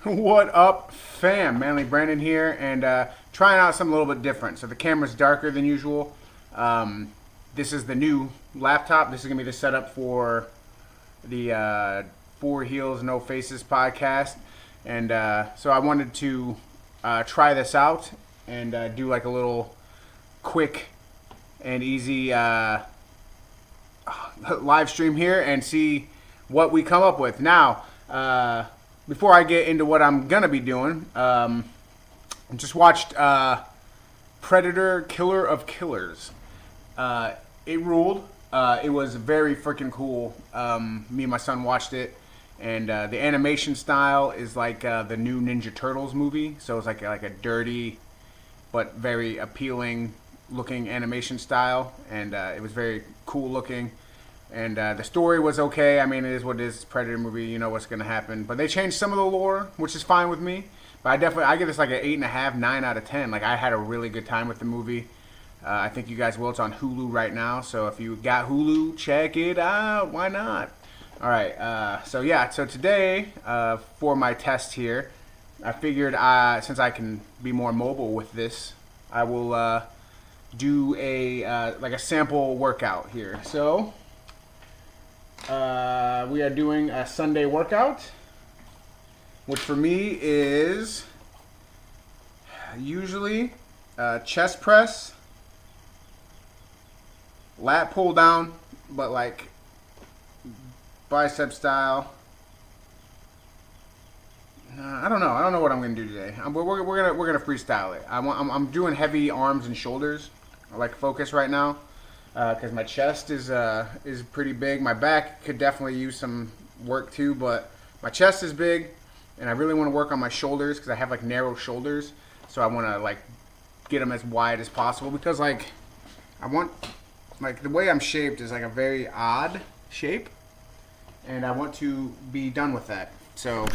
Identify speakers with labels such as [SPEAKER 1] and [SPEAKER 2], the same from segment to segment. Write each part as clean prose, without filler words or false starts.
[SPEAKER 1] What up, fam? Manly Brandon here, and trying out something a little bit different. So the camera's darker than usual. This is the new laptop. This is gonna be the setup for the Four Heels No Faces podcast, and so I wanted to try this out and do like a little quick and easy live stream here and see what we come up with. Now, before I get into what I'm gonna be doing, I just watched Predator: Killer of Killers. It ruled. It was very freaking cool. Me and my son watched it, and the animation style is like the new Ninja Turtles movie. So it's like a dirty but very appealing looking animation style, and it was very cool looking. And the story was okay. I mean, it is what it is. It's a Predator movie. You know what's going to happen. But they changed some of the lore, which is fine with me. But I give this like an 8.5, 9 out of 10. Like, I had a really good time with the movie. I think you guys will. It's on Hulu right now. So if you got Hulu, check it out. Why not? All right. So today, for my test here, I figured since I can be more mobile with this, I will do a sample workout here. So we are doing a Sunday workout, which for me is usually chest press, lat pull down, but like bicep style. I don't know what I'm gonna do today. We're gonna freestyle it. I'm doing heavy arms and shoulders. I like focus right now. Because my chest is pretty big. My back could definitely use some work too, but my chest is big, and I really want to work on my shoulders because I have like narrow shoulders. So I want to like get them as wide as possible because like I want like the way I'm shaped is like a very odd shape, and I want to be done with that. So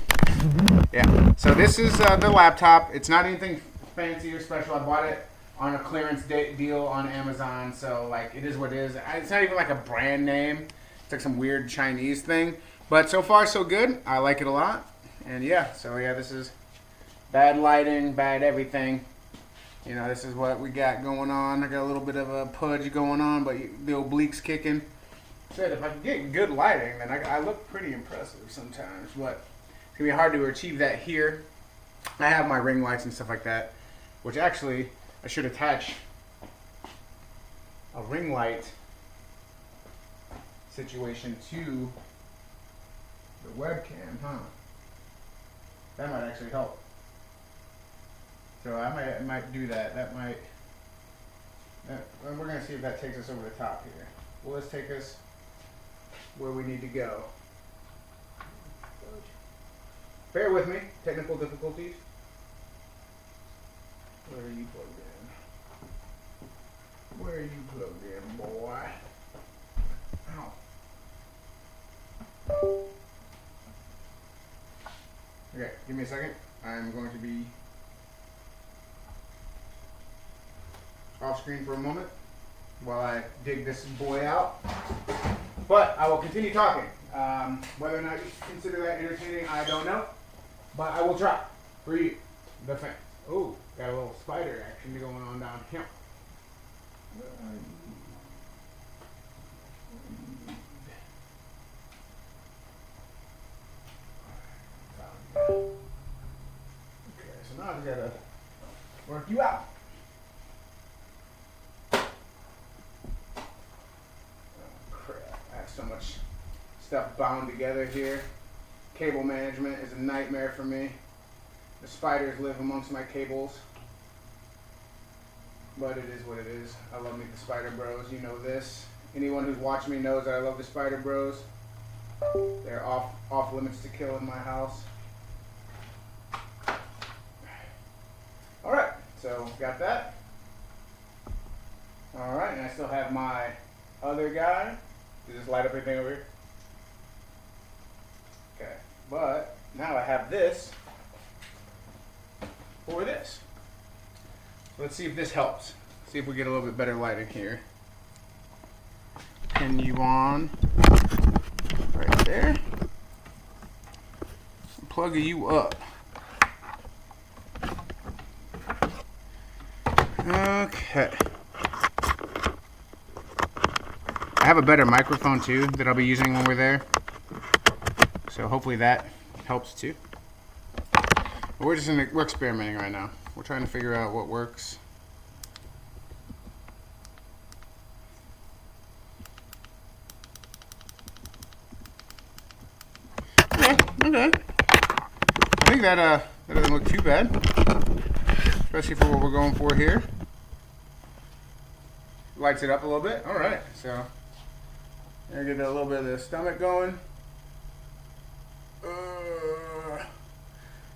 [SPEAKER 1] yeah. So this is the laptop. It's not anything fancy or special. I bought it on a clearance deal on Amazon, so like it is what it is. It's not even like a brand name. It's like some weird Chinese thing. But so far so good. I like it a lot. And this is bad lighting, bad everything. You know, this is what we got going on. I got a little bit of a pudge going on, but the obliques kicking. Said if I can get good lighting, then I look pretty impressive sometimes. But it's gonna be hard to achieve that here. I have my ring lights and stuff like that, which actually I should attach a ring light situation to the webcam, huh? That might actually help. So I might do that. We're gonna see if that takes us over the top here. Will this take us where we need to go? Bear with me. Technical difficulties. Where are you plugged in? Where are you plugged in, boy? Ow. Okay, give me a second. I'm going to be off screen for a moment while I dig this boy out. But I will continue talking. Whether or not you consider that entertaining, I don't know. But I will try for you, the fans. Oh, got a little spider action going on down here. Okay, so now I just gotta work you out. Oh crap, I have so much stuff bound together here. Cable management is a nightmare for me. The spiders live amongst my cables. But it is what it is. I love me the Spider Bros. You know this. Anyone who's watched me knows that I love the Spider Bros. They're off limits to kill in my house. Alright, so got that. Alright, and I still have my other guy. Does this light up anything over here? Okay, but now I have this for this. So let's see if this helps. See if we get a little bit better lighting here. Pin you on right there. Plug you up. Okay. I have a better microphone too that I'll be using when we're there. So hopefully that helps too. We're experimenting right now. We're trying to figure out what works. Okay. I think that doesn't look too bad, especially for what we're going for here. Lights it up a little bit. All right, so I'm gonna get a little bit of the stomach going.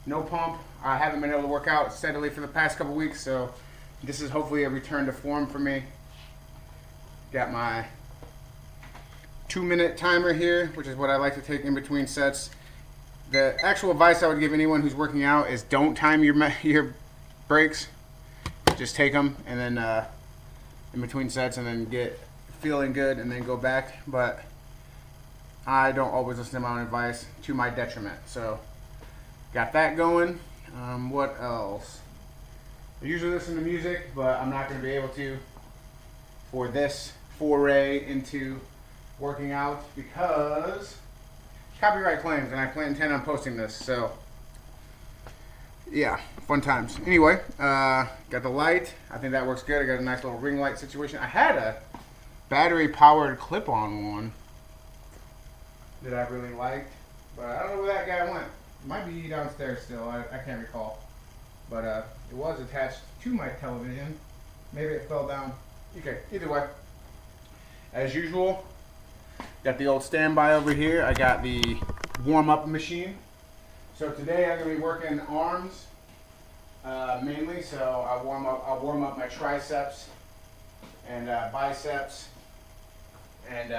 [SPEAKER 1] No pump. I haven't been able to work out steadily for the past couple weeks, so this is hopefully a return to form for me. Got my 2-minute timer here, which is what I like to take in between sets. The actual advice I would give anyone who's working out is don't time your breaks. Just take them and then in between sets and then get feeling good and then go back. But I don't always listen to my own advice to my detriment. So got that going. What else? I usually listen to music, but I'm not going to be able to for this foray into working out because copyright claims, and I intend on posting this, so yeah, fun times. Anyway, got the light. I think that works good. I got a nice little ring light situation. I had a battery-powered clip-on one that I really liked, but I don't know where that guy went. It might be downstairs still. I can't recall, but it was attached to my television. Maybe it fell down. Okay, either way, as usual. Got the old standby over here. I got the warm-up machine. So today I'm going to be working arms mainly. So I'll warm up my triceps and biceps and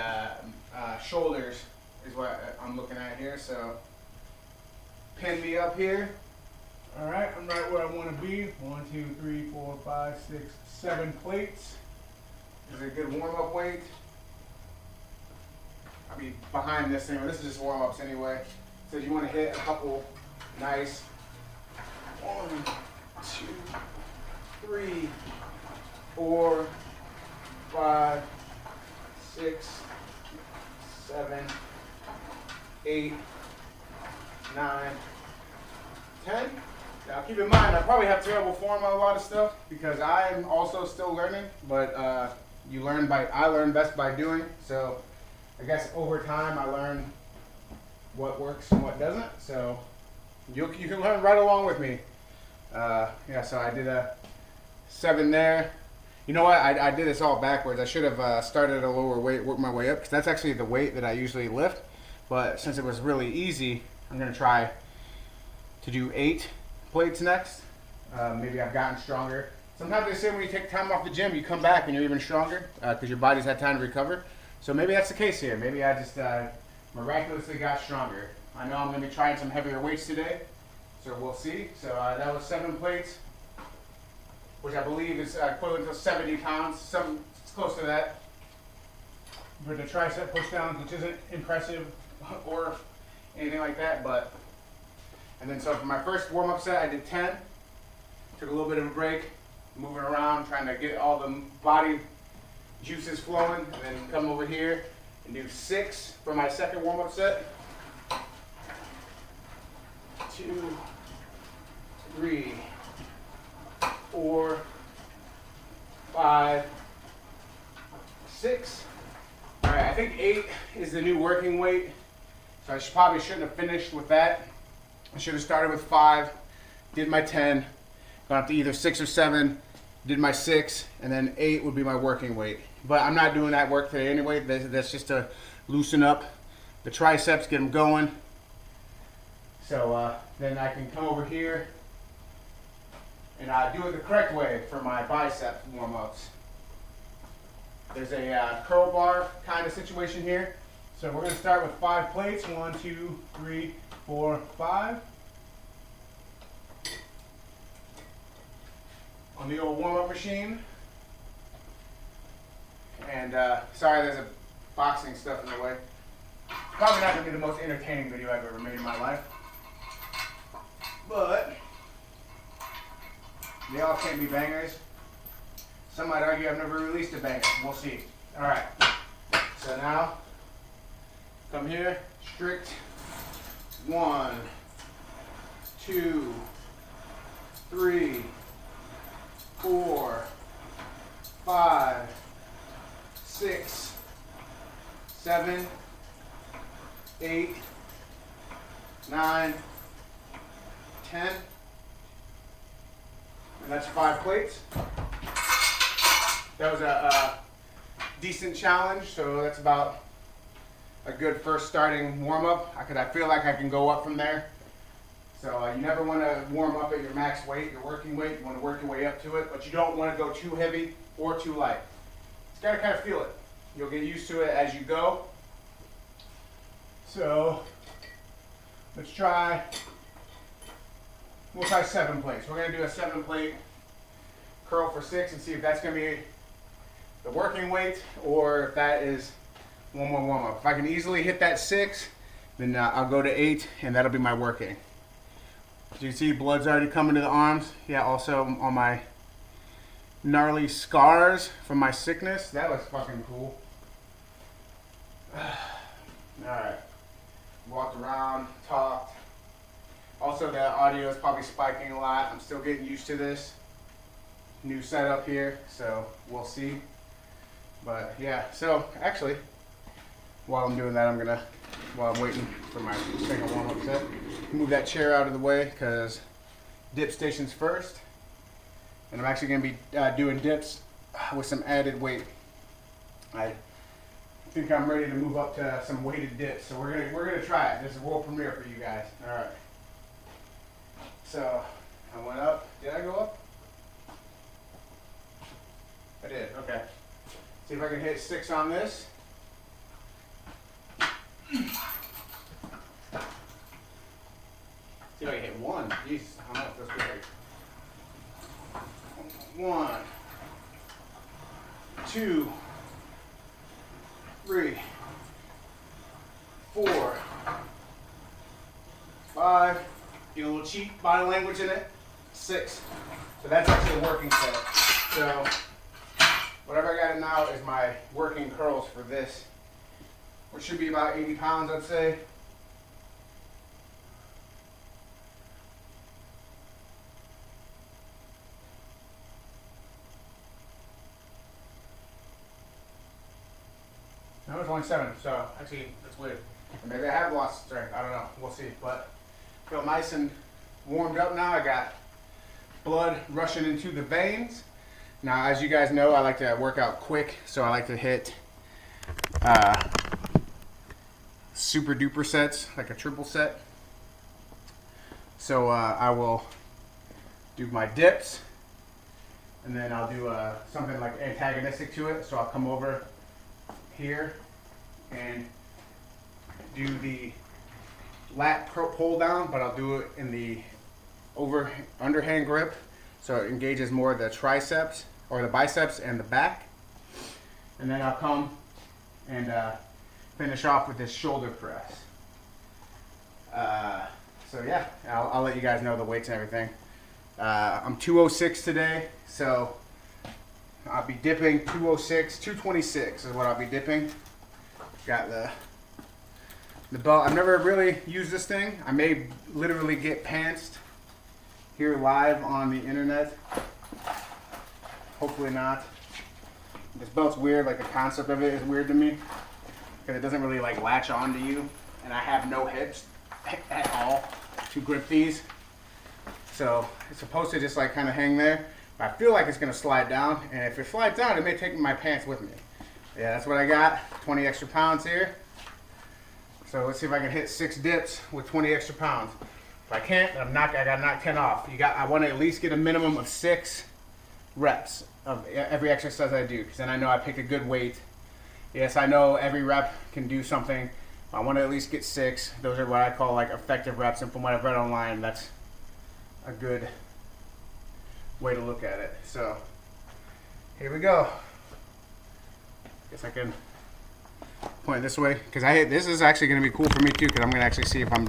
[SPEAKER 1] shoulders is what I'm looking at here. So pin me up here. All right, I'm right where I want to be. 1, 2, 3, 4, 5, 6, 7 plates. This is a good warm-up weight. I'll be behind this thing. This is just warm-ups anyway. So you want to hit a couple nice 1, 2, 3, 4, 5, 6, 7, 8, 9, 10. Now keep in mind, I probably have terrible form on a lot of stuff because I'm also still learning. But I learn best by doing. So I guess over time I learn what works and what doesn't, so you can learn right along with me. Yeah, so I did a 7 there. You know what? I did this all backwards. I should have started at a lower weight, worked my way up, because that's actually the weight that I usually lift. But since it was really easy, I'm going to try to do 8 plates next. Maybe I've gotten stronger. Sometimes they say when you take time off the gym, you come back and you're even stronger because your body's had time to recover. So maybe that's the case here. Maybe I just miraculously got stronger. I know I'm going to be trying some heavier weights today, so we'll see. So that was 7 plates, which I believe is equivalent to 70 pounds. It's close to that. For the tricep pushdowns, which isn't impressive or anything like that, but. And then so for my first warm-up set, I did 10. Took a little bit of a break, moving around, trying to get all the body juices flowing, and then come over here and do 6 for my second warm-up set. 2, 3, 4, 5, 6. All right, I think 8 is the new working weight, so I probably shouldn't have finished with that. I should have started with 5, did my 10, gone up to either 6 or 7, did my 6, and then 8 would be my working weight. But I'm not doing that work today anyway. That's just to loosen up the triceps, get them going. So then I can come over here and do it the correct way for my bicep warm-ups. There's a curl bar kind of situation here. So we're going to start with 5 plates. 1, 2, 3, 4, 5. On the old warm-up machine. And sorry, there's a boxing stuff in the way. Probably not going to be the most entertaining video I've ever made in my life. But they all can't be bangers. Some might argue I've never released a banger. We'll see. All right. So now, come here, strict. 1, 2, 3, 4, 5, 6, 7, 8, 9, 10. And that's 5 plates. That was a decent challenge, so that's about a good first starting warm-up. I feel like I can go up from there. So you never want to warm up at your max weight, your working weight. You want to work your way up to it, but you don't want to go too heavy or too light. Just gotta kind of feel it. You'll get used to it as you go. So let's try, we'll try 7 plates. We're gonna do a 7 plate curl for 6 and see if that's gonna be the working weight or if that is one more warm up. If I can easily hit that 6, then I'll go to 8 and that'll be my working. As you can see, blood's already coming to the arms. Yeah, also on my gnarly scars from my sickness. That was fucking cool. Alright. Walked around, talked. Also, the audio is probably spiking a lot. I'm still getting used to this new setup here, so we'll see. But yeah, so actually, while I'm doing that, while I'm waiting for my second warm-up set, move that chair out of the way because dip station's first. And I'm actually going to be doing dips with some added weight. I think I'm ready to move up to some weighted dips. So we're gonna try it. This is a world premiere for you guys. All right. So I went up. Did I go up? I did. Okay. See if I can hit 6 on this. See if I can hit 1. Jeez, I don't know if that's good. 1, 2, 3, 4, 5. Get a little cheap body language in it. 6. So that's actually a working set. So whatever I got in now is my working curls for this, which should be about 80 pounds, I'd say. No, it's only 7, so actually that's weird. Maybe I have lost strength, I don't know, we'll see. But I feel nice and warmed up now. I got blood rushing into the veins. Now, as you guys know, I like to work out quick, so I like to hit super duper sets, like a triple set. So I will do my dips, and then I'll do something like antagonistic to it. So I'll come over here and do the lat pull down, but I'll do it in the underhand grip, so it engages more of the triceps or the biceps and the back. And then I'll come and finish off with this shoulder press. So yeah, I'll let you guys know the weights and everything. I'm 206 today, so I'll be dipping 206, 226 is what I'll be dipping. Got the belt. I've never really used this thing. I may literally get pantsed here live on the internet. Hopefully not. This belt's weird, like the concept of it is weird to me because it doesn't really like latch onto you, and I have no hips at all to grip these. So it's supposed to just like kind of hang there. But I feel like it's gonna slide down, and if it slides down, it may take my pants with me. Yeah, that's what I got. 20 extra pounds here. So let's see if I can hit 6 dips with 20 extra pounds. If I can't, I gotta knock 10 off. I want to at least get a minimum of 6 reps of every exercise I do, because then I know I picked a good weight. Yes, I know every rep can do something. I want to at least get 6. Those are what I call like effective reps, and from what I've read online, that's a good way to look at it. So here we go. Guess I can point this way, because this is actually going to be cool for me too, because I'm going to actually see if I'm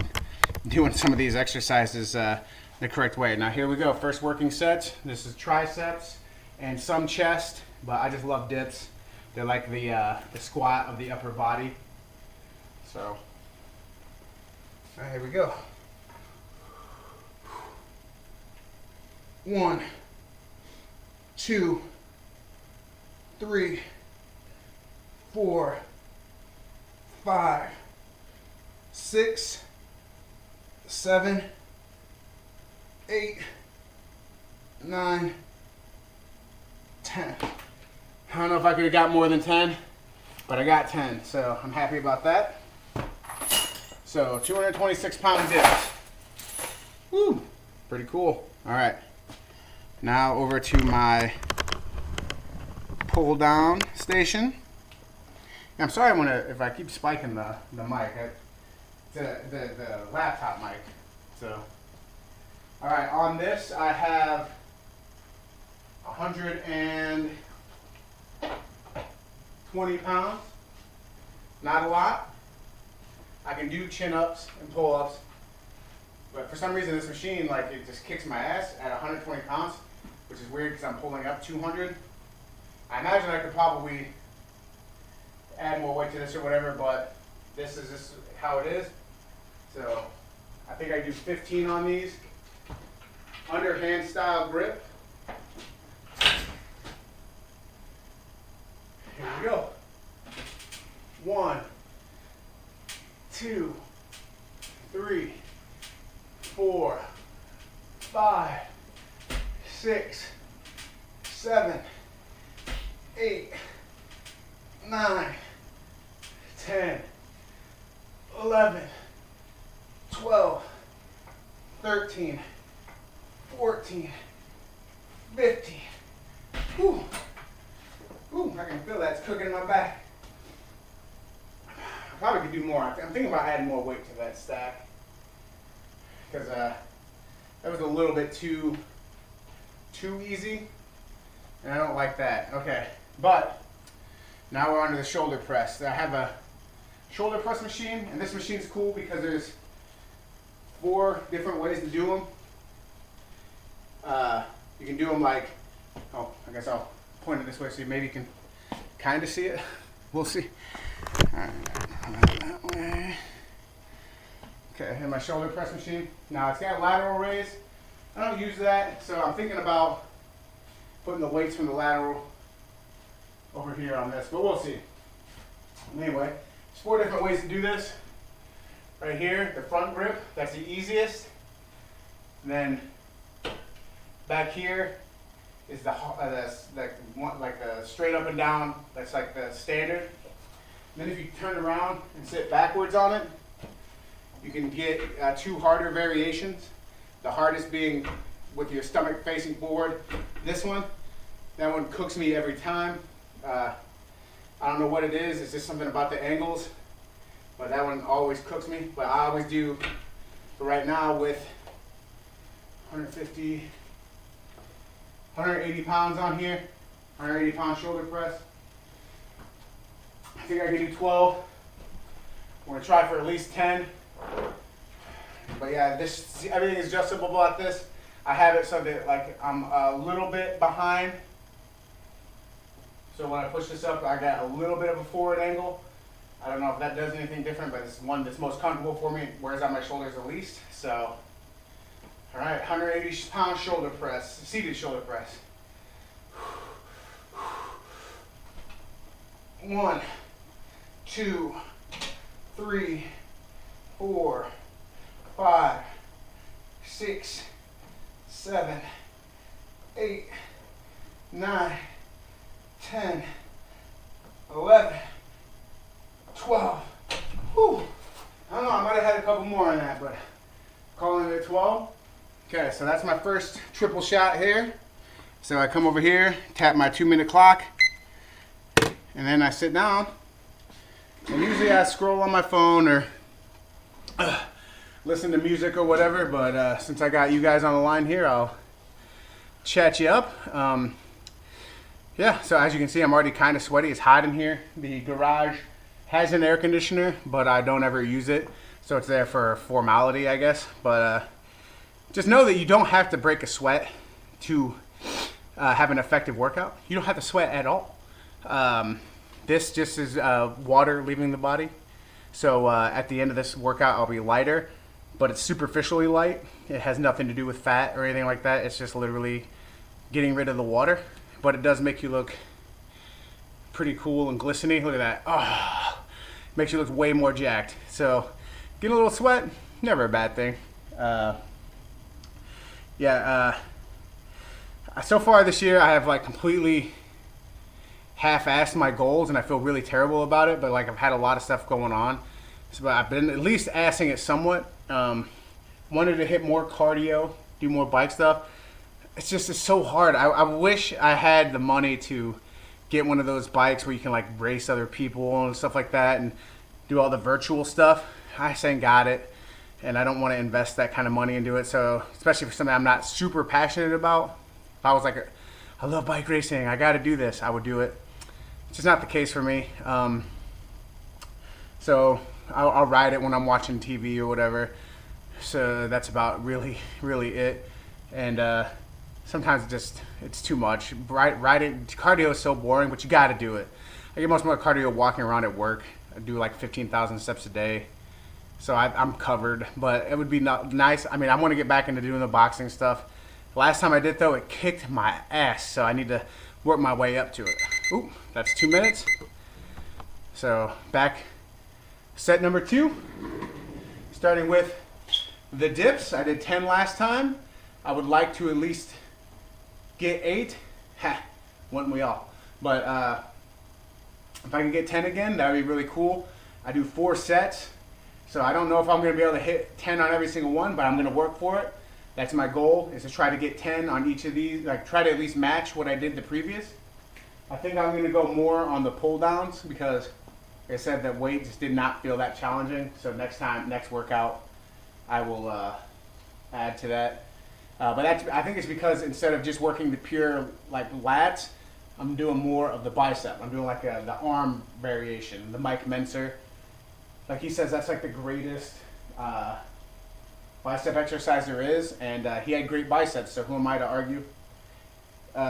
[SPEAKER 1] doing some of these exercises the correct way. Now here we go. First working set. This is triceps and some chest, but I just love dips. They're like the squat of the upper body. So, all right, here we go. 1, 2, 3, 4, 5, 6, 7, 8, 9, 10. I don't know if I could have got more than 10, but I got 10, so I'm happy about that. So 226 pound dips. Woo, pretty cool. All right, now over to my pull down station. I'm sorry if I keep spiking the mic. The laptop mic. So, all right, on this I have 120 pounds. Not a lot. I can do chin ups and pull ups, but for some reason this machine, like, it just kicks my ass at 120 pounds, which is weird because I'm pulling up 200. I imagine I could probably add more weight to this or whatever, but this is just how it is. So I think I do 15 on these. Underhand style grip. Here we go. 1, 2, 3, 4, 5, 6, 7, 8, 9, 10, 11, 12, 13, 14, 15. Whew. Ooh, I can feel that. It's cooking in my back. I probably could do more. I'm thinking about adding more weight to that stack, because that was a little bit too easy, and I don't like that. Okay, but now we're on to the shoulder press. I have a shoulder press machine, and this machine's cool because there's 4 different ways to do them. You can do them like, oh, I guess I'll point it this way so you maybe can kind of see it. We'll see. All right, that way. Okay, and my shoulder press machine. Now it's got lateral raise. I don't use that, so I'm thinking about putting the weights from the lateral over here on this, but we'll see. Anyway, there's 4 different ways to do this. Right here, the front grip, that's the easiest. And then back here is the straight up and down. That's like the standard. And then if you turn around and sit backwards on it, you can get 2 harder variations. The hardest being with your stomach facing forward. This one, that one cooks me every time. I don't know what it is. It's just something about the angles, but that one always cooks me. But I always do, for right now, with 150, 180 pounds on here, 180 pound shoulder press. I think I can do 12. I'm gonna try for at least 10. But yeah, everything is adjustable about this. I have it so that, like, I'm a little bit behind. So when I push this up, I got a little bit of a forward angle. I don't know if that does anything different, but it's one that's most comfortable for me, wears out my shoulders the least. So, all right, 180 pound shoulder press, seated shoulder press. 1, 2, 3, 4, 5, 6, 7, 8, 9, 10, 11, 12. Whew. I don't know, I might have had a couple more on that, but calling it 12. Okay, so that's my first triple shot here. So I come over here, tap my 2-minute clock, and then I sit down. And usually I scroll on my phone or listen to music or whatever, but since I got you guys on the line here, I'll chat you up. Yeah, so as you can see, I'm already kind of sweaty. It's hot in here. The garage has an air conditioner, but I don't ever use it, so it's there for formality, I guess. But just know that you don't have to break a sweat to have an effective workout. You don't have to sweat at all. This just is water leaving the body. So at the end of this workout, I'll be lighter, but it's superficially light. It has nothing to do with fat or anything like that. It's just literally getting rid of the water, but it does make you look pretty cool and glistening. Look at that. Oh, makes you look way more jacked. So getting a little sweat, never a bad thing. So far this year, I have like completely half-assed my goals, and I feel really terrible about it. But like I've had a lot of stuff going on, so I've been at least assing it somewhat. Wanted to hit more cardio, do more bike stuff. It's so hard. I wish I had the money to get one of those bikes where you can like race other people and stuff like that, and do all the virtual stuff. I just ain't got it, and I don't want to invest that kind of money into it. So especially for something I'm not super passionate about. If I was like, I love bike racing, I got to do this, I would do it. It's just not the case for me. So I'll ride it when I'm watching TV or whatever. So that's about really it. And sometimes it's too much. Riding cardio is so boring, but you got to do it. I get most of my cardio walking around at work. I do like 15,000 steps a day. So I'm covered, but it would be nice. I mean, I want to get back into doing the boxing stuff. Last time I did, though, it kicked my ass, so I need to work my way up to it. Ooh, that's 2 minutes. So back, set number 2, starting with the dips. I did 10 last time. I would like to at least get 8. Ha, wouldn't we all? But if I can get 10 again, that would be really cool. I do 4 sets, so I don't know if I'm going to be able to hit 10 on every single one, but I'm going to work for it. That's my goal, is to try to get 10 on each of these, like try to at least match what I did the previous. I think I'm going to go more on the pull downs because like I said, that weight just did not feel that challenging. So next workout, I will add to that. But I think it's because instead of just working the pure like lats, I'm doing more of the bicep. I'm doing like the arm variation, the Mike Menser. Like he says, that's like the greatest bicep exercise there is, and he had great biceps, so who am I to argue?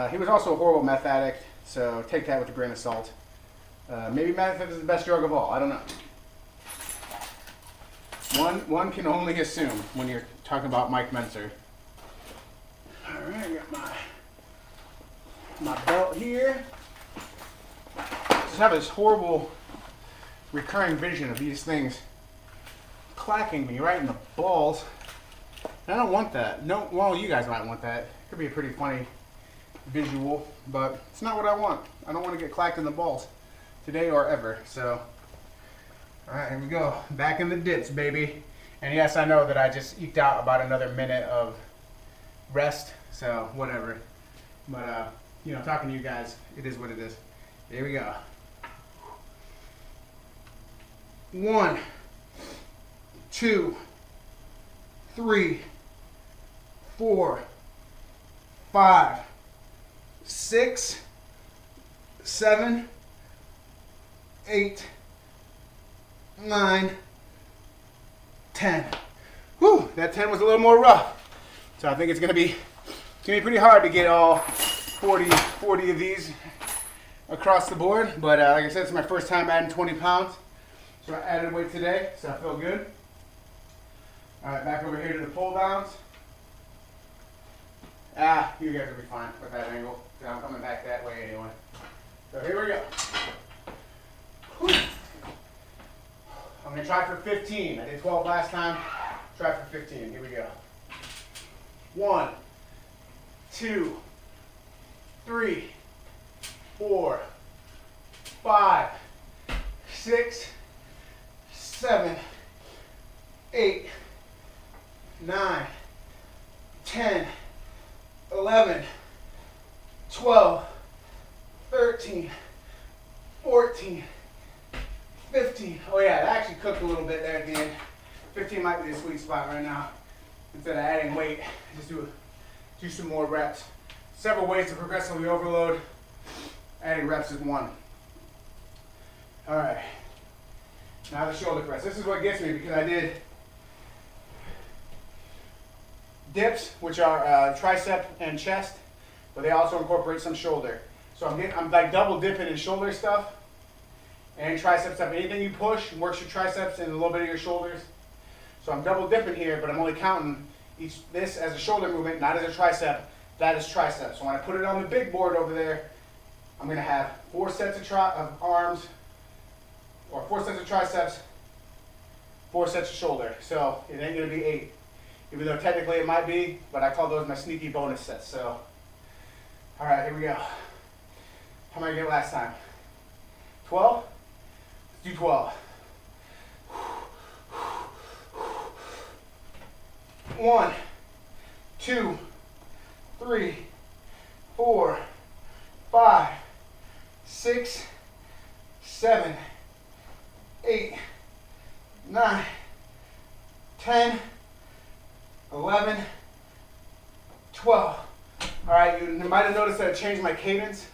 [SPEAKER 1] He was also a horrible meth addict, so take that with a grain of salt. Maybe meth is the best drug of all, I don't know. One can only assume when you're talking about Mike Menser. Alright, I got my belt here. Just have this horrible recurring vision of these things clacking me right in the balls. I don't want that. No, well, you guys might want that. It could be a pretty funny visual, but it's not what I want. I don't want to get clacked in the balls today or ever. So, all right, here we go. Back in the dips, baby. And yes, I know that I just eked out about another minute of rest, so whatever. But, talking to you guys, it is what it is. Here we go. 1, 2, 3, 4, 5, 6, 7, 8, 9, 10. Whew, that 10 was a little more rough. So I think it's gonna be pretty hard to get all 40 of these across the board. But like I said, it's my first time adding 20 pounds. So I added weight today, so I feel good. All right, back over here to the pull downs. You guys will be fine with that angle. I'm coming back that way anyway. So here we go. Whew. I'm gonna try for 15. I did 12 last time. Try for 15. Here we go. 1, 2, 3, 4, 5, 6, 7, 8, 9, 10, 11, 12, 13, 14, 15. Oh yeah, it actually cooked a little bit there at the end. 15 might be the sweet spot right now. Instead of adding weight, just do some more reps. Several ways to progressively overload. Adding reps is one. All right. Now the shoulder press. This is what gets me because I did dips, which are tricep and chest. but they also incorporate some shoulder. So I'm like double dipping in shoulder stuff and tricep stuff. Anything you push works your triceps and a little bit of your shoulders. So I'm double dipping here, but I'm only counting this as a shoulder movement, not as a tricep. That is tricep. So when I put it on the big board over there, I'm gonna have 4 sets of arms, or 4 sets of triceps, 4 sets of shoulder. So it ain't gonna be 8. Even though technically it might be, but I call those my sneaky bonus sets. So, all right, here we go. How many I get last time? 12? Let's do 12. 1, 2, 3, 4, 5, 6, 7, 8, 9, 10, 11, 12. All right, you might have noticed that I changed my cadence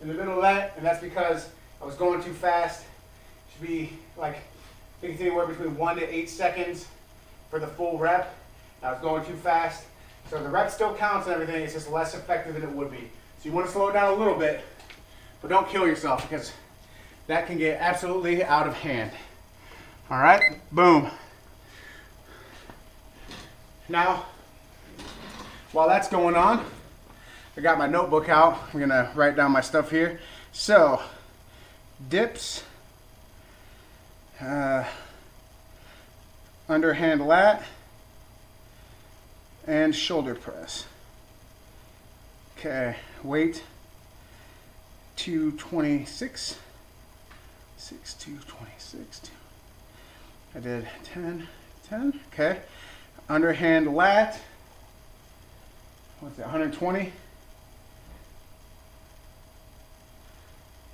[SPEAKER 1] in the middle of that, and that's because I was going too fast. It should be like, I think it's anywhere between 1 to 8 seconds for the full rep. I was going too fast. So the rep still counts and everything, it's just less effective than it would be. So you want to slow it down a little bit, but don't kill yourself because that can get absolutely out of hand. All right, boom. Now, while that's going on, I got my notebook out. I'm gonna write down my stuff here. So, dips, underhand lat, and shoulder press. Okay, weight 226, 226. I did 10, okay. Underhand lat, what's that, 120?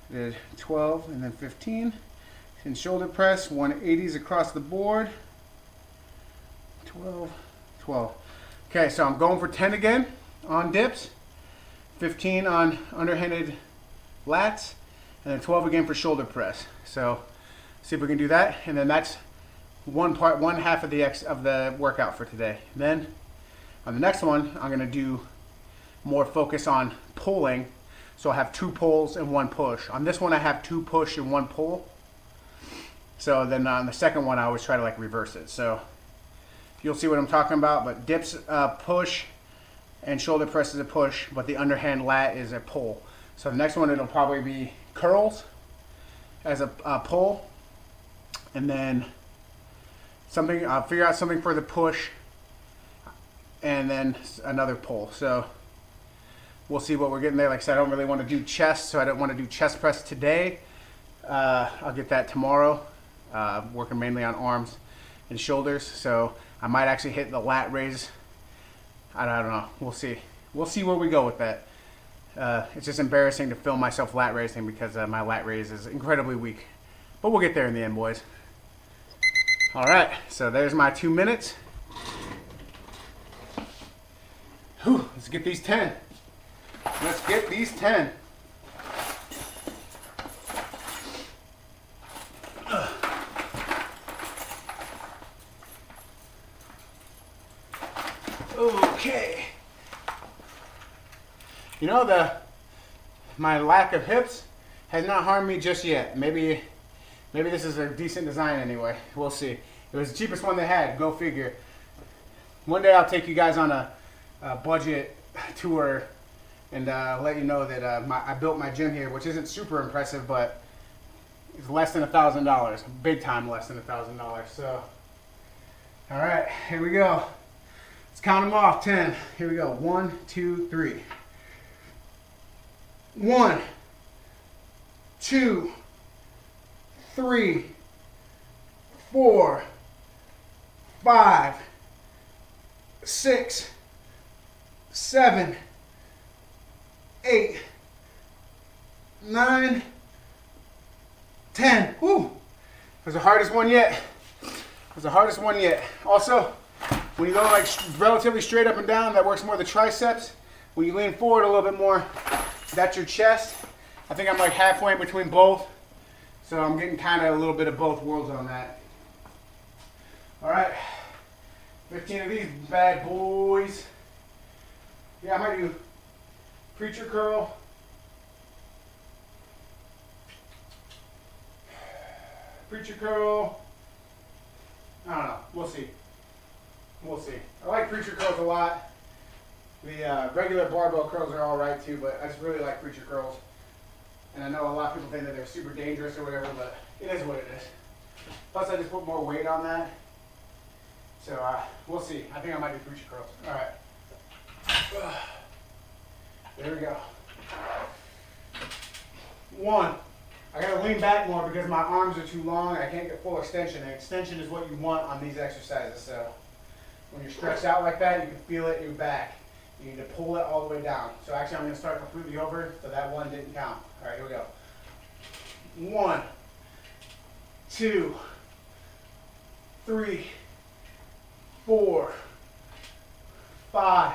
[SPEAKER 1] I did 12 and then 15. And shoulder press, 180s across the board. 12, 12. Okay, so I'm going for 10 again on dips, 15 on underhanded lats, and then 12 again for shoulder press. So see if we can do that, and then that's one half of the workout for today. And then on the next one, I'm gonna do more focus on pulling. So I have 2 pulls and 1 push. On this one, I have 2 push and 1 pull. So then on the second one, I always try to like reverse it. So you'll see what I'm talking about, but dips push and shoulder press is a push, but the underhand lat is a pull. So the next one, it'll probably be curls as a pull, and then something, I'll figure out something for the push, and then another pull. So we'll see what we're getting there. Like I said, I don't really want to do chest, so I don't want to do chest press today. I'll get that tomorrow, working mainly on arms and shoulders. So I might actually hit the lat raise. I don't know. We'll see. We'll see where we go with that. It's just embarrassing to film myself lat raising because my lat raise is incredibly weak. But we'll get there in the end, boys. All right, so there's my 2 minutes. Whew, let's get these 10. Let's get these 10. Okay. You know, my lack of hips has not harmed me just yet. Maybe this is a decent design anyway. We'll see. It was the cheapest one they had. Go figure. One day I'll take you guys on a budget tour and let you know that I built my gym here, which isn't super impressive, but it's less than $1,000. Big time less than $1,000. So, all right, here we go. Let's count them off. 10. Here we go. 1, 2, 3. 1, 2, 3, 4, 5, 6, 7, 8, 9, 10. Woo! It was the hardest one yet. It was the hardest one yet. Also, when you go like relatively straight up and down, that works more the triceps. When you lean forward a little bit more, that's your chest. I think I'm like halfway in between both. So I'm getting kind of a little bit of both worlds on that. All right, 15 of these bad boys. Yeah, I might do Preacher curl. Preacher curl. I don't know. We'll see. We'll see. I like preacher curls a lot. The regular barbell curls are all right too, but I just really like preacher curls. And I know a lot of people think that they're super dangerous or whatever, but it is what it is. Plus, I just put more weight on that. So we'll see. I think I might do preacher curls. All right. There we go. 1. I gotta lean back more because my arms are too long and I can't get full extension. And extension is what you want on these exercises. So when you're stretched out like that, you can feel it in your back. You need to pull it all the way down. So actually I'm gonna start completely over, so that one didn't count. All right, here we go. 1, 2, 3, 4, 5,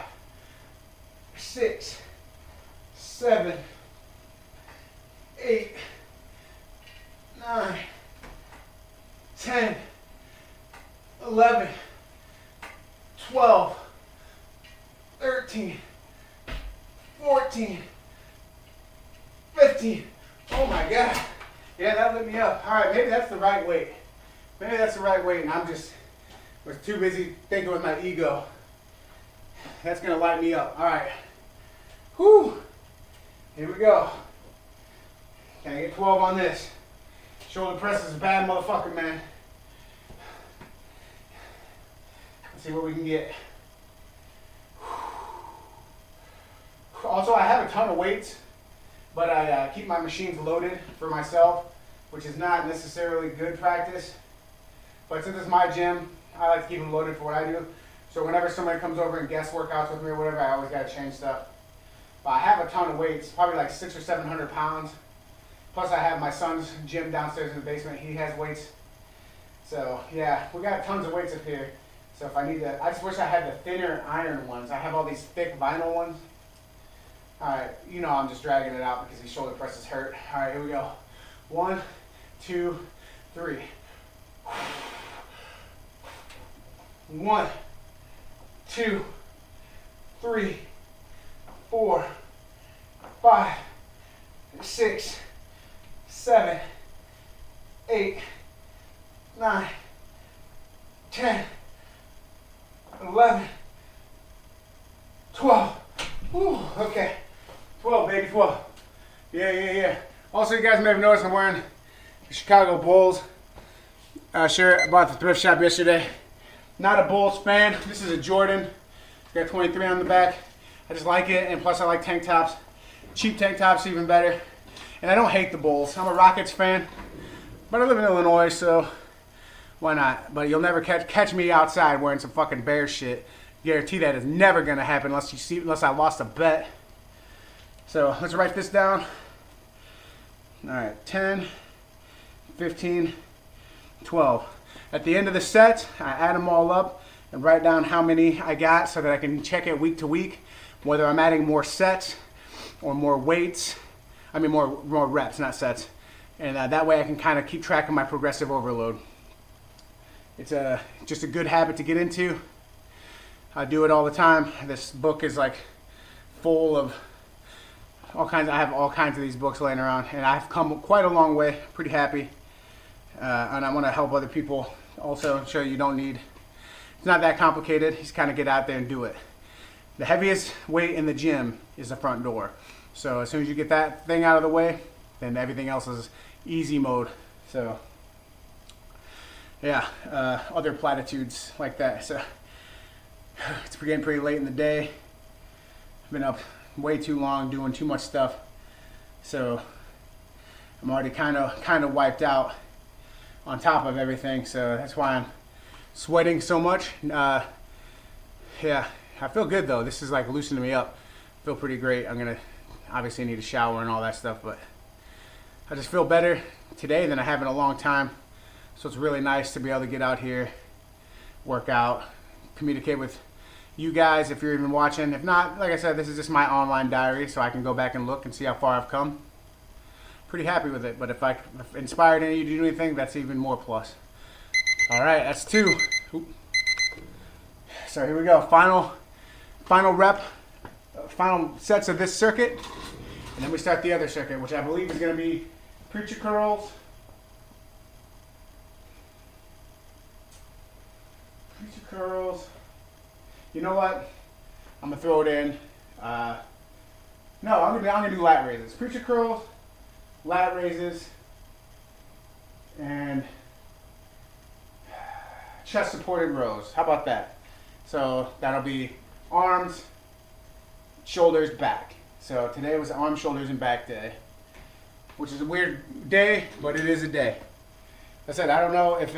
[SPEAKER 1] 6, 7, 8, 9, 10, 11, 12, 13, 14, 15. Oh my God. Yeah, that lit me up. All right, maybe that's the right weight. Maybe that's the right weight, and I'm just was too busy thinking with my ego. That's gonna light me up. All right. Whew. Here we go. Can I get 12 on this? Shoulder press is a bad motherfucker, man. Let's see what we can get. Also, I have a ton of weights, but I keep my machines loaded for myself, which is not necessarily good practice. But since it's my gym, I like to keep them loaded for what I do. So whenever somebody comes over and guest workouts with me or whatever, I always got to change stuff. But I have a ton of weights, probably like 600 or 700 pounds. Plus I have my son's gym downstairs in the basement. He has weights. So yeah, we got tons of weights up here. So if I need to, I just wish I had the thinner iron ones. I have all these thick vinyl ones. All right, you know I'm just dragging it out because these shoulder presses hurt. All right, here we go. 1, 2, 3. 1, 2, 3, 4, 5, 6, 7, 8, 9, 10, 11, 12. Whew, okay. 12, baby, 12. Yeah. Also, you guys may have noticed I'm wearing the Chicago Bulls shirt. I bought the thrift shop yesterday. Not a Bulls fan. This is a Jordan. It's got 23 on the back. I just like it, and plus I like tank tops. Cheap tank tops, even better. And I don't hate the Bulls. I'm a Rockets fan, but I live in Illinois, so why not? But you'll never catch me outside wearing some fucking Bears shit. Guarantee that is never gonna happen unless I lost a bet. So let's write this down. All right, 10, 15, 12. At the end of the set, I add them all up and write down how many I got so that I can check it week to week, whether I'm adding more sets or more weights. I mean more reps, not sets. And that way I can kind of keep track of my progressive overload. It's just a good habit to get into. I do it all the time. This book is like full of all kinds. I have all kinds of these books laying around, and I've come quite a long way. Pretty happy, and I want to help other people. Also, show you don't need. It's not that complicated. You just kind of get out there and do it. The heaviest weight in the gym is the front door. So as soon as you get that thing out of the way, then everything else is easy mode. So yeah, other platitudes like that. So it's getting pretty late in the day. I've been up way too long doing too much stuff. So I'm already kind of wiped out on top of everything. So that's why I'm sweating so much. Yeah, I feel good though. This is like loosening me up. I feel pretty great. I'm gonna obviously need a shower and all that stuff, but I just feel better today than I have in a long time. So it's really nice to be able to get out here, work out, communicate with you guys if you're even watching. If not, like I said, this is just my online diary, so I can go back and look and see how far I've come. Pretty happy with it, but if I inspired any of you to do anything, that's even more plus. All right, that's 2. Oop. So here we go. Final rep, final sets of this circuit, and then we start the other circuit, which I believe is going to be preacher curls. Preacher curls. You know what? I'm gonna throw it in. No, I'm gonna do lat raises. Preacher curls, lat raises, and chest supported rows. How about that? So that'll be arms, shoulders, back. So today was arm, shoulders, and back day, which is a weird day, but it is a day. Like I said, I don't know if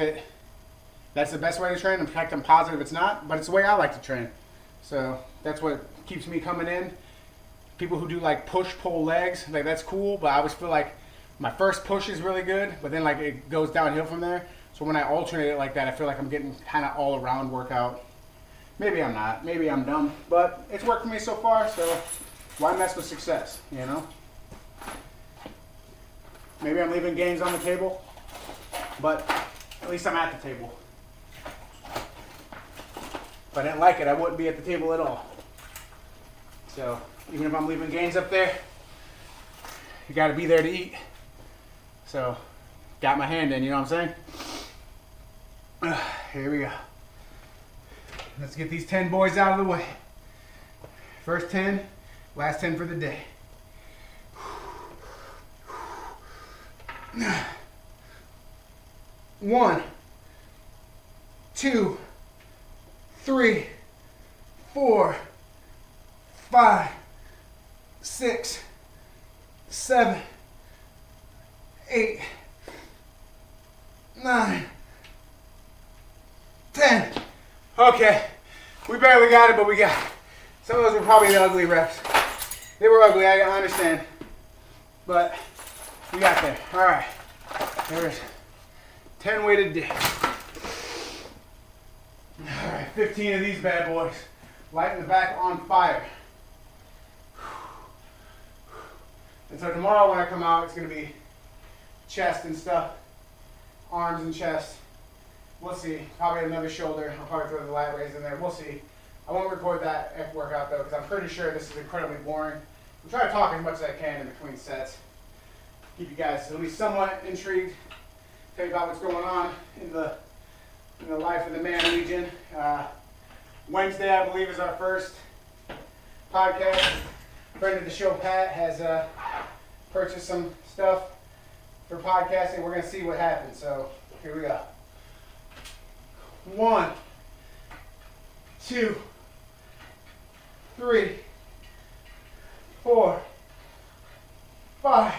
[SPEAKER 1] that's the best way to train. In fact, I'm positive it's not, but it's the way I like to train. So that's what keeps me coming in. People who do like push-pull legs, like that's cool, but I always feel like my first push is really good, but then like it goes downhill from there. So when I alternate it like that, I feel like I'm getting kind of all around workout. Maybe I'm not, maybe I'm dumb, but it's worked for me so far, so why mess with success, you know? Maybe I'm leaving gains on the table, but at least I'm at the table. If I didn't like it, I wouldn't be at the table at all. So even if I'm leaving gains up there, you gotta be there to eat. So got my hand in, you know what I'm saying? Here we go. Let's get these 10 boys out of the way. First 10, last 10 for the day. 1, 2, 3, 4, 5, 6, 7, 8, 9, 10. Okay, we barely got it, but we got it. Some of those were probably the ugly reps. They were ugly, I understand. But we got there. All right, there's 10 weighted dips. All right, 15 of these bad boys. Lighten the back on fire. And so tomorrow when I come out, it's gonna be chest and stuff, arms and chest. We'll see. Probably another shoulder. I'll probably throw the lat raise in there. We'll see. I won't record that workout though, because I'm pretty sure this is incredibly boring. I'm trying to talk as much as I can in between sets. Keep you guys at least somewhat intrigued. Tell you about what's going on in the life of the man legion. Wednesday, I believe, is our first podcast. Friend of the show, Pat, has purchased some stuff for podcasting. We're going to see what happens. So here we go. 1, 2, 3, 4, 5,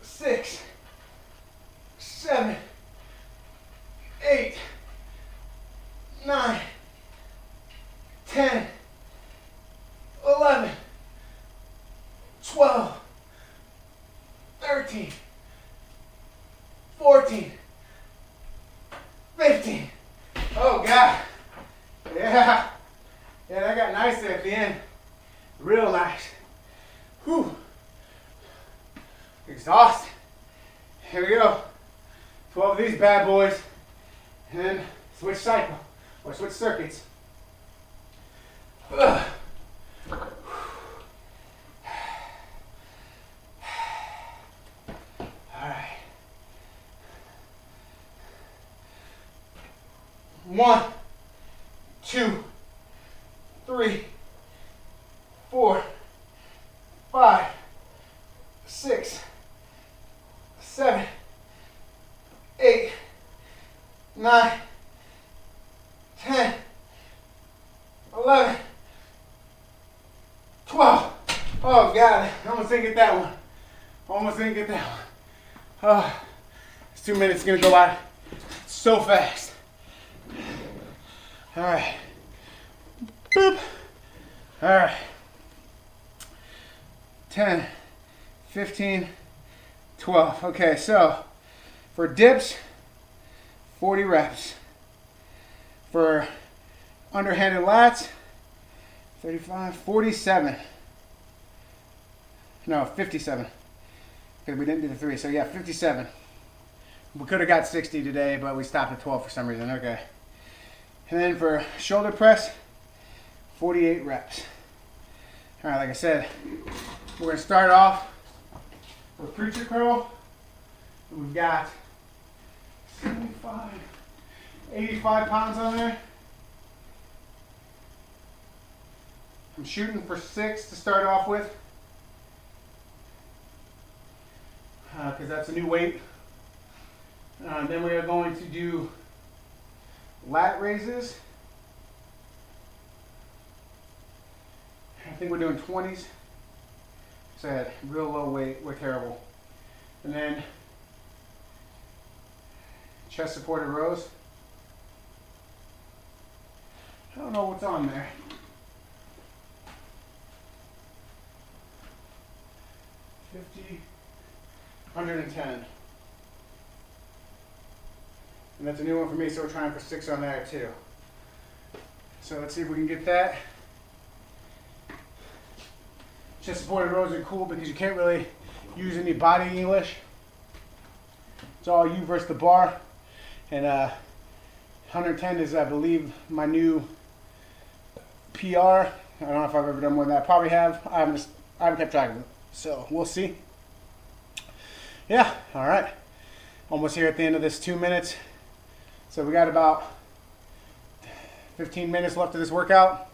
[SPEAKER 1] 6, 7, 8, 9, 10, 11, 12, 13, 14, 15. Oh God. Yeah. Yeah, that got nice there at the end. Real nice. Whew. Exhausted. Here we go. 12 of these bad boys. And then switch cycle. Or switch circuits. Ugh. Alright. 1, 2, 3, 4, 5, 6, 7, 8, 9, 10, 11, 12. Oh God, I almost didn't get that one. Almost didn't get that one. Oh, it's 2 minutes, gonna go by so fast. All right. Boop. All right. 10, 15, 12. Okay, so for dips, 40 reps. For underhanded lats, 35, 47. No, 57. Because we didn't do the 3. So yeah, 57. We could have got 60 today, but we stopped at 12 for some reason. Okay. And then for shoulder press, 48 reps. All right, like I said, we're gonna start off with preacher curl. We've got 75, 85 pounds on there. I'm shooting for 6 to start off with, because that's a new weight. Then we are going to do lat raises. I think we're doing 20s. So at real low weight, we're terrible. And then chest supported rows. I don't know what's on there. 50, 110. And that's a new one for me, so we're trying for 6 on there too. So let's see if we can get that. Chest supported rows are cool because you can't really use any body English. It's all you versus the bar. And 110 is, I believe, my new PR. I don't know if I've ever done more than that. Probably have. I haven't kept track of it. So we'll see. Yeah, all right. Almost here at the end of this 2 minutes. So we got about 15 minutes left of this workout.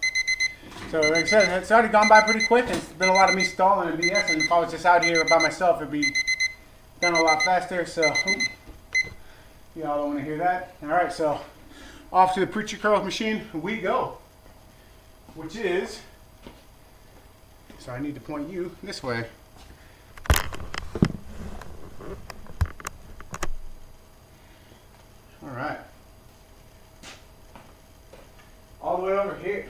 [SPEAKER 1] So like I said, it's already gone by pretty quick. And it's been a lot of me stalling and BS. And if I was just out here by myself, it'd be done a lot faster. So y'all don't want to hear that. All right, so off to the preacher curls machine we go. Which is, so I need to point you this way. All right. All the way over here.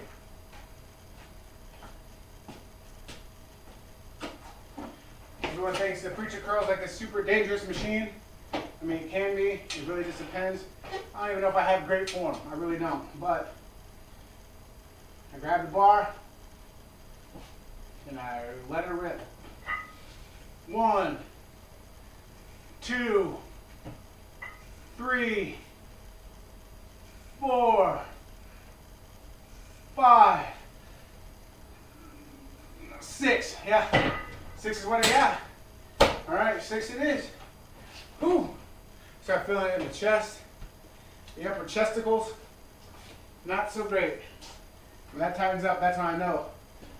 [SPEAKER 1] Everyone thinks the preacher curl is like a super dangerous machine. I mean, it can be. It really just depends. I don't even know if I have great form. I really don't. But I grab the bar and I let her rip. 1, 2, 3, 4, 5, 6. Yeah, 6 is what I got. All right, 6 it is. Whew. Start feeling it in the chest, the upper chesticles. Not so great. When that tightens up, that's how I know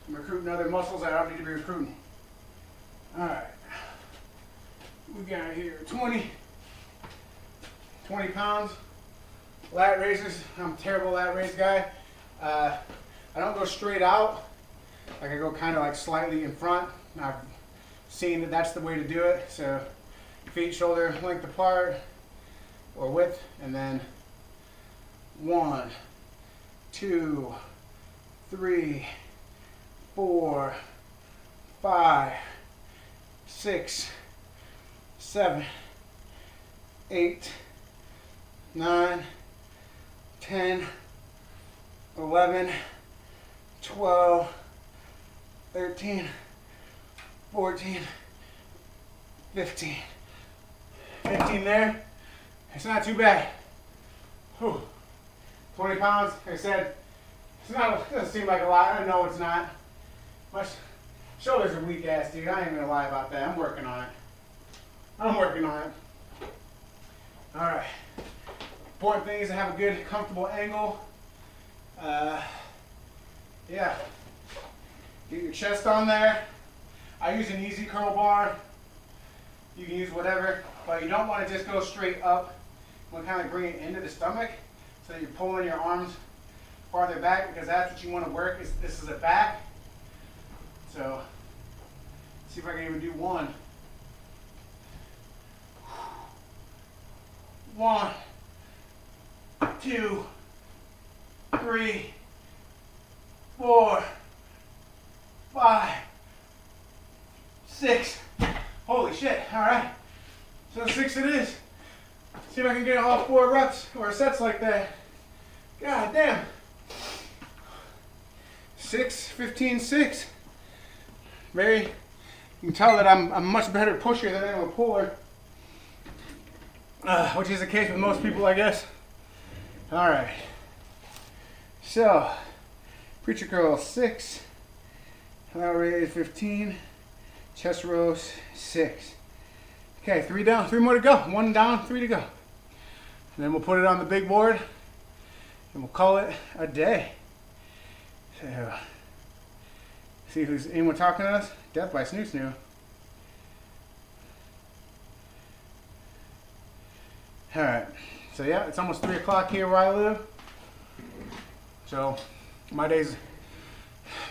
[SPEAKER 1] I'm recruiting other muscles I don't need to be recruiting. All right. We got here 20 pounds. Lat raises. I'm a terrible lat raise guy. I don't go straight out. Like I go kind of like slightly in front. I've seen that that's the way to do it. So feet shoulder length apart or width, and then 1, 2, 3, 4, 5, 6, 7, 8, 9, 10, 11, 12, 13, 14, 15. 15 there. It's not too bad. Whew. 20 pounds, like I said, it doesn't seem like a lot. I know it's not. My shoulders are weak ass, dude. I ain't gonna lie about that. I'm working on it. All right. Important thing is to have a good, comfortable angle. Yeah. Get your chest on there. I use an easy curl bar. You can use whatever, but you don't want to just go straight up. You want to kind of bring it into the stomach so that you're pulling your arms farther back, because that's what you want to work. This is a back. So, see if I can even do 1. 1, 2, 3, 4, 5, 6. Holy shit, all right. So 6 it is. See if I can get all 4 reps or sets like that. God damn. 6, 15, 6. Very, you can tell that I'm a much better pusher than I am a puller. Which is the case with most people, I guess. All right. So, preacher curl 6. Lateral raise 15. Chest rows 6. Okay, 3 down, 3 more to go. 1 down, 3 to go. And then we'll put it on the big board and we'll call it a day. So, see who's anyone talking to us? Death by Snoo Snoo. Alright, so yeah, it's almost 3 o'clock here where I live. So my day's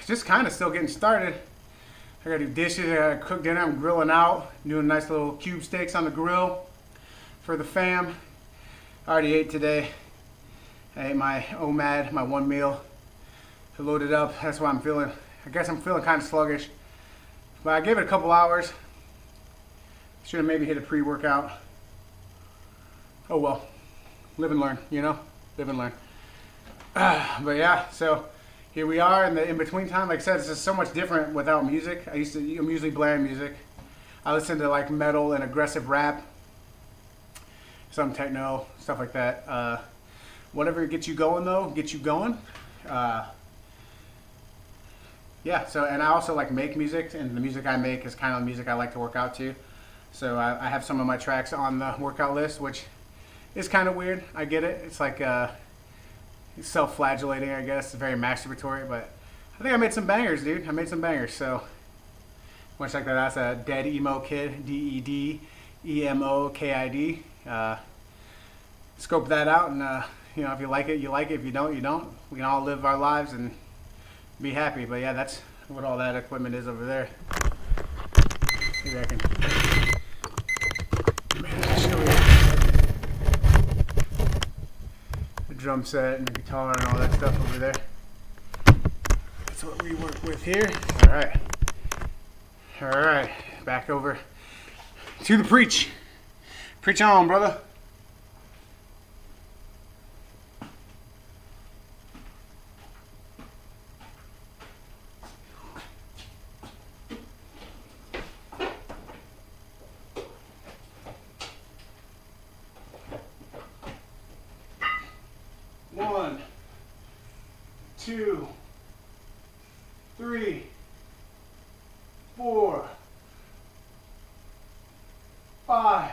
[SPEAKER 1] just kind of still getting started. I gotta do dishes, I gotta cook dinner, I'm grilling out, doing nice little cube steaks on the grill for the fam. I already ate today. I ate my OMAD, my one meal. I loaded up, that's why I'm feeling, I guess I'm feeling kind of sluggish. But I gave it a couple hours. Should have maybe hit a pre-workout. Oh well, live and learn, you know? Live and learn. But yeah, so here we are in the in-between time. Like I said, it's just so much different without music. I'm usually blaring music. I listen to like metal and aggressive rap, some techno, stuff like that. Whatever gets you going though, gets you going. Yeah, so, and I also like make music, and the music I make is kind of the music I like to work out to. So I have some of my tracks on the workout list, which is kind of weird. I get it. It's like self-flagellating, I guess. It's very masturbatory, but I think I made some bangers, dude. I made some bangers, so want to check that out. It's a Dead Emo Kid, DEDEMOKID. Scope that out, and you know, if you like it, you like it. If you don't, you don't. We can all live our lives and be happy. But yeah, that's what all that equipment is over there. Maybe I can show you the drum set and the guitar and all that stuff over there. That's what we work with here. All right, back over to the preach. Preach on, brother. One, 2, 3, 4, 5,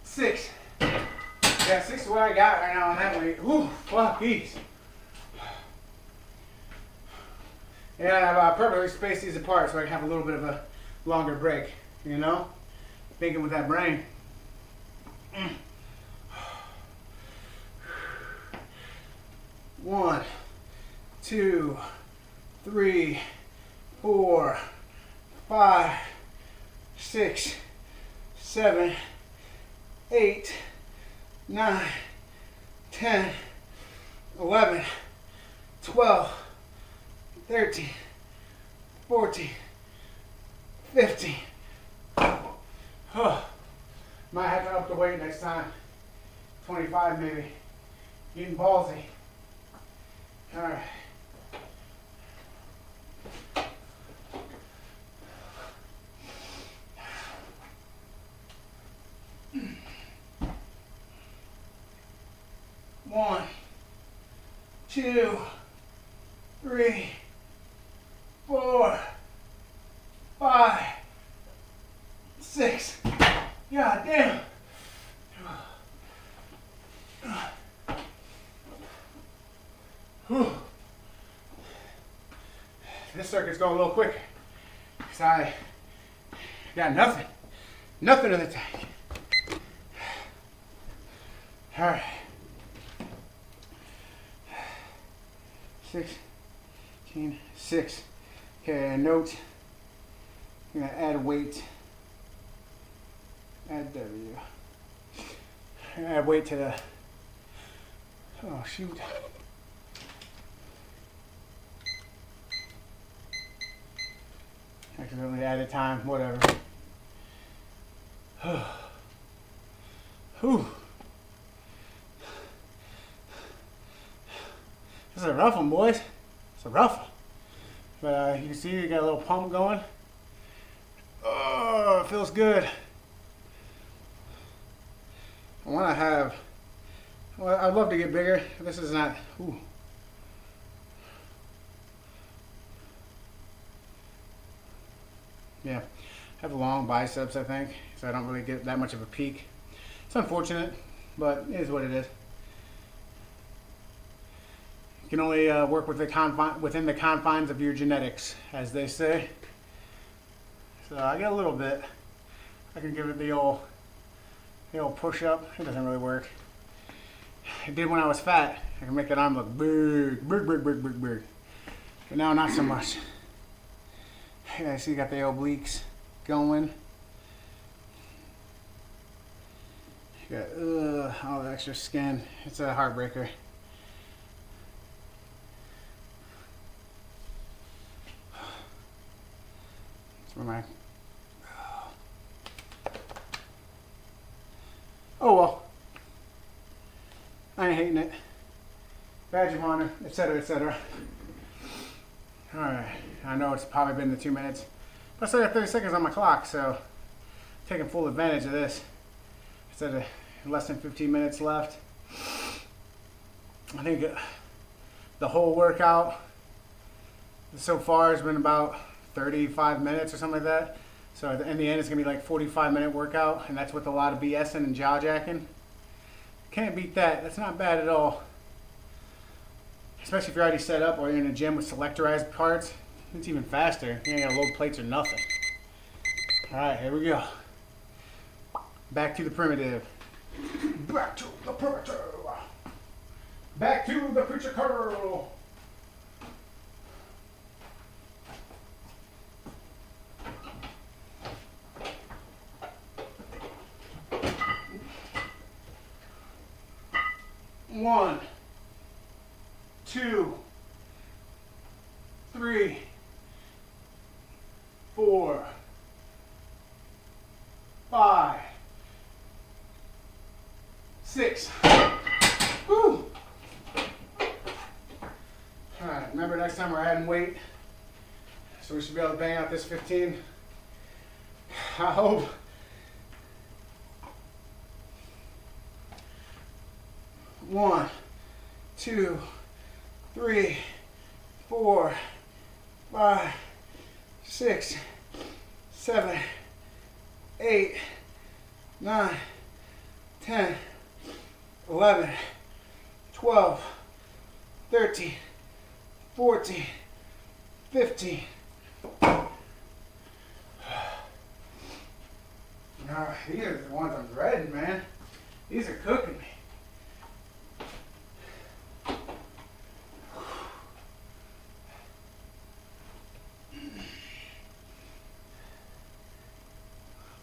[SPEAKER 1] 6. Yeah, 6 is what I got right now on that weight. Ooh, fuck, geez. Yeah, I've purposely spaced these apart so I can have a little bit of a longer break, you know? Thinking with that brain. 1, 2, 3, 4, 5, 6, 7, 8, 9, 10, 11, 12, 13, 14, 15. Oh, might have to up the weight next time. 25 maybe. Getting ballsy. All right. One, 2, 3, 4, 5, 6. God damn. Whew. This circuit's going a little quicker because I got nothing in the tank. All right. 6. Okay, note. I'm gonna add weight. Add W. Add weight to the. Oh shoot. Accidentally added time, whatever. Whew. This is a rough one, boys. It's a rough one. But you can see you got a little pump going. Oh, it feels good. I want to have, well, I'd love to get bigger. This is not, ooh. Yeah, I have long biceps, I think, so I don't really get that much of a peak. It's unfortunate, but it is what it is. You can only work with within the confines of your genetics, as they say. So I get a little bit. I can give it the old push up. It doesn't really work. It did when I was fat. I can make that arm look big, big, big, big, big, big. But now not so much. Yeah, I see you got the obliques going. You got all the extra skin. It's a heartbreaker. That's where my... Oh well. I ain't hating it. Badge of honor, etc., etc. Alright, I know it's probably been the 2 minutes, but I still got 30 seconds on my clock, so taking full advantage of this. Instead of less than 15 minutes left. I think the whole workout so far has been about 35 minutes or something like that. So in the end, it's going to be like 45-minute workout, and that's with a lot of BSing and jaw jacking. Can't beat that. That's not bad at all. Especially if you're already set up or you're in a gym with selectorized parts. It's even faster. You ain't got to load plates or nothing. All right, here we go. Back to the primitive. Back to the primitive. Back to the preacher curl. One, 2, 3, 4, 5, 6. Woo! Alright, remember next time we're adding weight. So we should be able to bang out this 15. I hope. One, 2, 3, 4, 5, 6, 7, 8, 9, 10, 11, 12, 13, 14, 15. Alright, these are the ones I'm dreading, man. These are cooking me.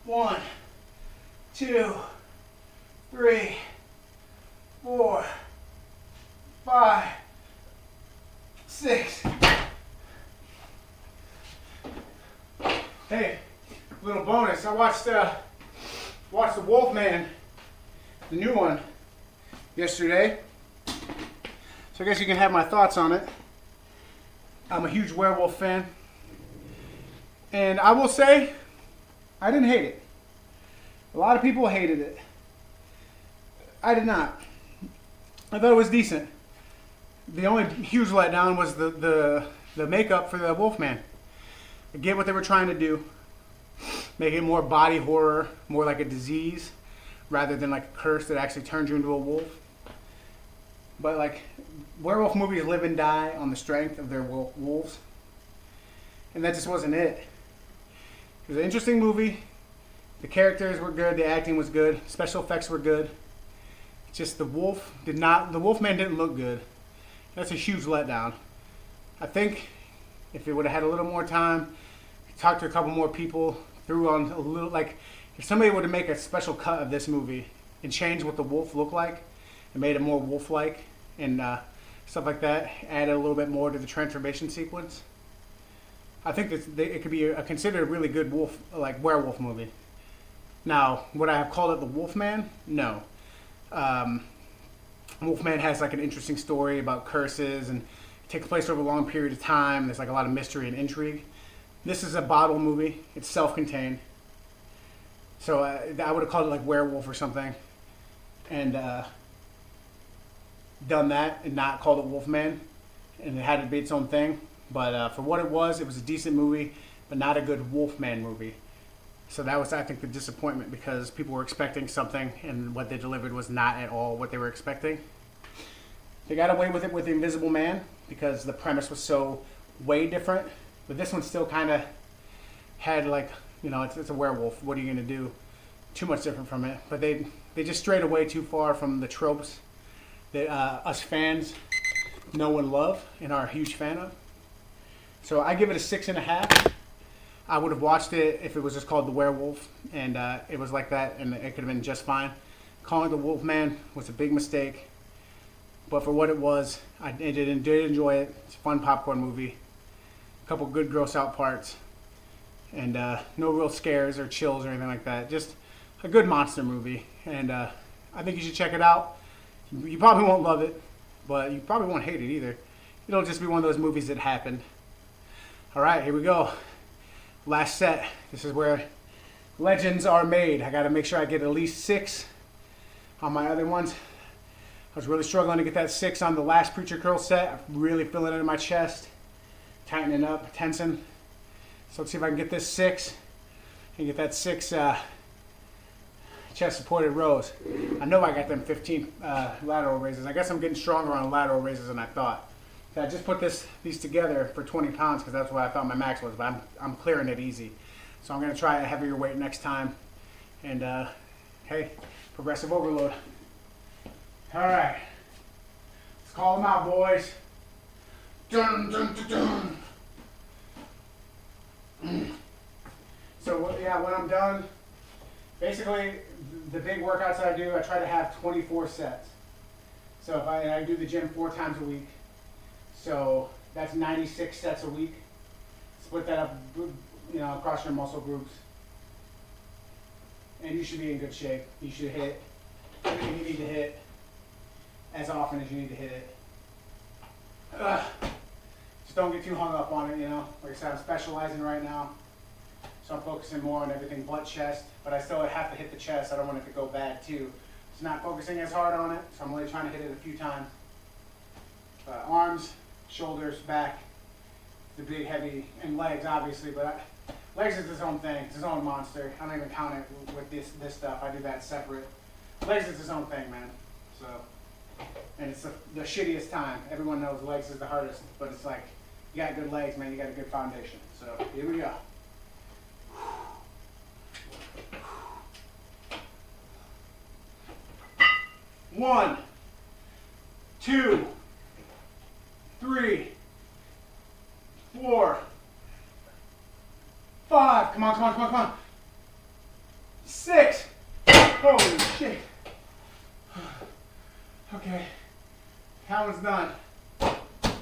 [SPEAKER 1] One, 2, 3, 4, 5, 6. Hey, little bonus. I watched the Wolfman, the new one, yesterday. So I guess you can have my thoughts on it. I'm a huge werewolf fan, and I will say, I didn't hate it. A lot of people hated it. I did not. I thought it was decent. The only huge letdown was the makeup for the Wolfman. I get what they were trying to do. Make it more body horror, more like a disease, rather than like a curse that actually turns you into a wolf. But like, werewolf movies live and die on the strength of their wolves. And that just wasn't it. It was an interesting movie. The characters were good. The acting was good. Special effects were good. Just the Wolfman didn't look good. That's a huge letdown. I think if it would have had a little more time, talked to a couple more people, threw on a little, like, if somebody were to make a special cut of this movie and change what the wolf looked like and made it more wolf-like and stuff like that, added a little bit more to the transformation sequence, I think that it could be considered a really good werewolf movie. Now, would I have called it the Wolfman? No. Wolfman has like an interesting story about curses and it takes place over a long period of time. There's like a lot of mystery and intrigue. This is a bottle movie. It's self-contained. So I would have called it like Werewolf or something, and done that and not called it Wolfman, and it had to be its own thing. But for what it was a decent movie. but not a good Wolfman movie. So that was, I think, the disappointment, because people were expecting something and what they delivered was not at all what they were expecting. They got away with it with The Invisible Man because the premise was so way different, but this one still kind of had, like, you know, it's a werewolf. What are you going to do? Too much different from it. But they just strayed away too far from the tropes that us fans know and love and are a huge fan of. So I give it a 6.5. I would have watched it if it was just called The Werewolf and it was like that, and it could have been just fine. Calling it The Wolfman was a big mistake, but for what it was, I did enjoy it. It's a fun popcorn movie. A couple good gross out parts, and no real scares or chills or anything like that. Just a good monster movie, and I think you should check it out. You probably won't love it, but you probably won't hate it either. It'll just be one of those movies that happened. All right, here we go. Last set. This is where legends are made. I got to make sure I get at least 6 on my other ones. I was really struggling to get that 6 on the last Preacher Curl set. I'm really feeling it in my chest, tightening up, tensing. So let's see if I can get this 6 and get that 6 chest supported rows. I know I got them 15 lateral raises. I guess I'm getting stronger on lateral raises than I thought. I just put these together for 20 pounds because that's what I thought my max was, but I'm clearing it easy. So I'm going to try a heavier weight next time. And hey, progressive overload. All right, let's call them out, boys. Dun, dun, dun, dun. So yeah, when I'm done, basically the big workouts that I do, I try to have 24 sets. So if I do the gym 4 times a week. So that's 96 sets a week. Split that up, you know, across your muscle groups. And you should be in good shape. You should hit everything you need to hit as often as you need to hit it. Just don't get too hung up on it, you know. Like I said, I'm specializing right now. So I'm focusing more on everything but chest. But I still have to hit the chest. I don't want it to go bad too. Just not focusing as hard on it. So I'm only trying to hit it a few times. Arms, shoulders, back, the big heavy, and legs obviously, but legs is its own thing. It's its own monster. I don't even count it with this stuff. I do that separate. Legs is its own thing, man. So, and it's the shittiest time. Everyone knows legs is the hardest, but it's like, you got good legs, man, you got a good foundation. So here we go. 1, 2, 3, 4, 5. Come on, come on, come on, come on. 6. Holy shit. Okay, that one's done. Let's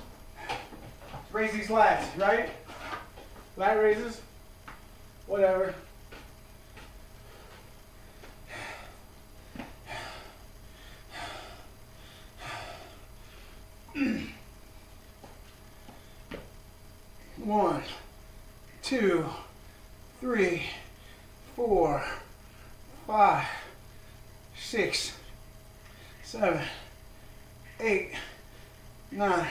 [SPEAKER 1] raise these lats, right? Lat raises, whatever. One, 2, 3, 4, 5, 6, 7, 8, 9,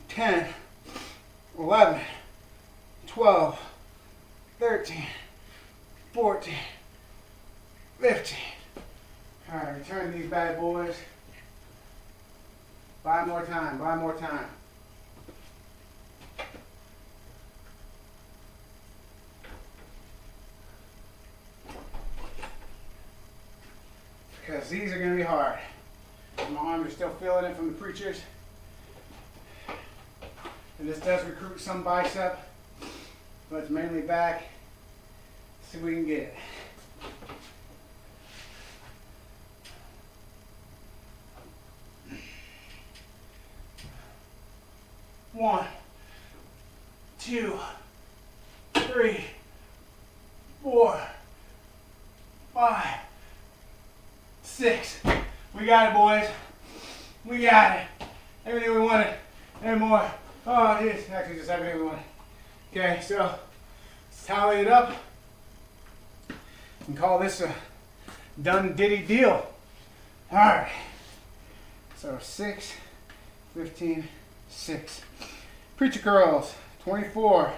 [SPEAKER 1] 10, 11, 12, 13, 14, 15. All right, return these bad boys. Buy more time, buy more time. Because these are going to be hard. My arms are still feeling it from the preachers. And this does recruit some bicep, but it's mainly back. Let's see if we can get it. One, 2, 3, 4, 5, 6. We got it, boys. We got it. Everything we wanted and more. Oh, it is actually just everything we wanted. Okay, so let's tally it up and call this a done diddy deal. All right. So 6, 15, 6. Preacher curls, 24.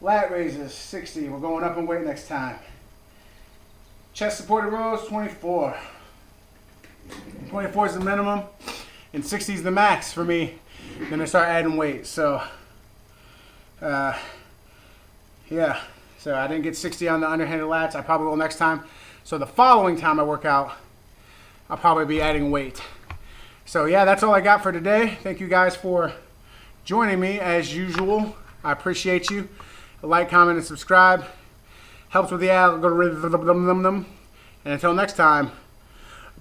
[SPEAKER 1] Lat raises, 60. We're going up in weight next time. Chest supported rows, 24. 24 is the minimum, and 60 is the max for me. Then I start adding weight. So, yeah. So I didn't get 60 on the underhanded lats. I probably will next time. So the following time I work out, I'll probably be adding weight. So yeah, that's all I got for today. Thank you guys for joining me as usual. I appreciate you. Like, comment, and subscribe. Helps with the algorithm. And until next time,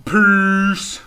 [SPEAKER 1] peace.